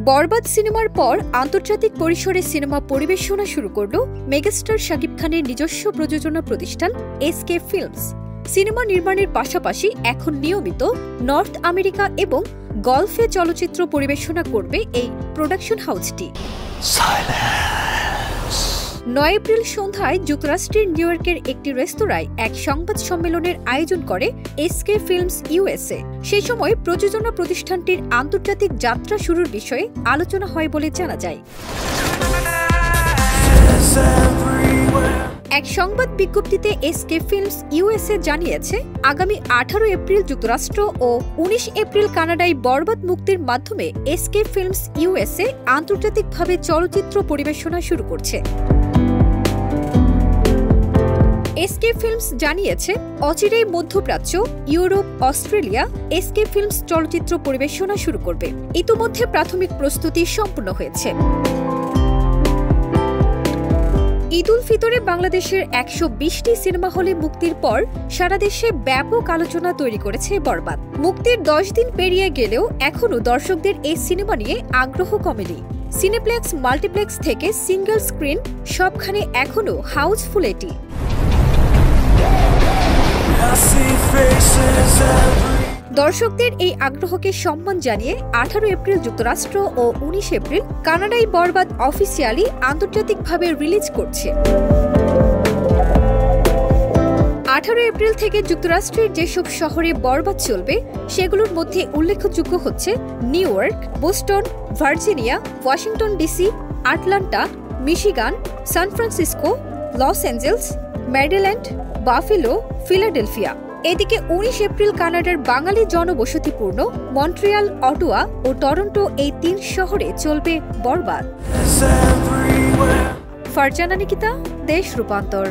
বরবাদ সিনেমার পর আন্তর্জাতিক পরিসরে সিনেমা পরিবেশনা শুরু করল মেগাস্টার শাকিব খানের নিজস্ব প্রযোজনা প্রতিষ্ঠান এসকে ফিল্মস। সিনেমা নির্মাণের পাশাপাশি এখন নিয়মিত নর্থ আমেরিকা এবং গলফে চলচ্চিত্র পরিবেশনা করবে এই প্রোডাকশন হাউসটি। 9 এপ্রিল সন্ধ্যায় যুক্তরাষ্ট্রের নিউ ইয়র্কের একটি রেস্তোরাঁয় এক সংবাদ সম্মেলনের আয়োজন করে এসকে ফিল্মস ইউএসএ। সেই সময় প্রযোজনা প্রতিষ্ঠানটির আন্তর্জাতিক যাত্রা শুরুর বিষয়ে আলোচনা হয় বলে জানা যায়। এক সংবাদ বিজ্ঞপ্তিতে এসকে ফিল্মস ইউএসএ জানিয়েছে, আগামী 18 এপ্রিল যুক্তরাষ্ট্র ও 19 এপ্রিল কানাডায় বরবাদ মুক্তির মাধ্যমে এসকে ফিল্মস ইউএসএ আন্তর্জাতিকভাবে চলচ্চিত্র পরিবেশনা শুরু করছে। এসকে ফিল্মস জানিয়েছে, অচিরেই মধ্যপ্রাচ্য, ইউরোপ, অস্ট্রেলিয়া এসকে ফিল্মস চলচ্চিত্র পরিবেশনা শুরু করবে। ইতিমধ্যে প্রাথমিক প্রস্তুতি সম্পূর্ণ হয়েছে। ঈদ উল ফিতরে বাংলাদেশের 120টি সিনেমা হলে মুক্তির পর সারা দেশে ব্যাপক আলোচনা তৈরি করেছে বরবাদ। মুক্তির 10 দিন পেরিয়ে গেলেও এখনও দর্শকদের এই সিনেমা নিয়ে আগ্রহ কমেনি। সিনেপ্লেক্স, মাল্টিপ্লেক্স থেকে সিঙ্গল স্ক্রিন সবখানে এখনও হাউসফুল এটি। দর্শকদের এই আগ্রহকে সম্মান জানিয়ে 18 এপ্রিল যুক্তরাষ্ট্র ও 19 এপ্রিল কানাডায় বরবাদ অফিসিয়ালি আন্তর্জাতিকভাবে রিলিজ করছে। 18 এপ্রিল থেকে যুক্তরাষ্ট্রের যেসব শহরে বরবাদ চলবে সেগুলোর মধ্যে উল্লেখযোগ্য হচ্ছে New York, Boston, Virginia, Washington DC, Atlanta, Michigan, San Francisco, Los Angeles, Maryland, Buffalo, Philadelphia. এদিকে 19 এপ্রিল কানাডার বাঙালি জনবসতিপূর্ণ মন্ট্রিয়াল, অটোয়া ও টরন্টো এই 3 শহরে চলবে বরবাদ। ফারজানা নিকিতা, দেশ রূপান্তর।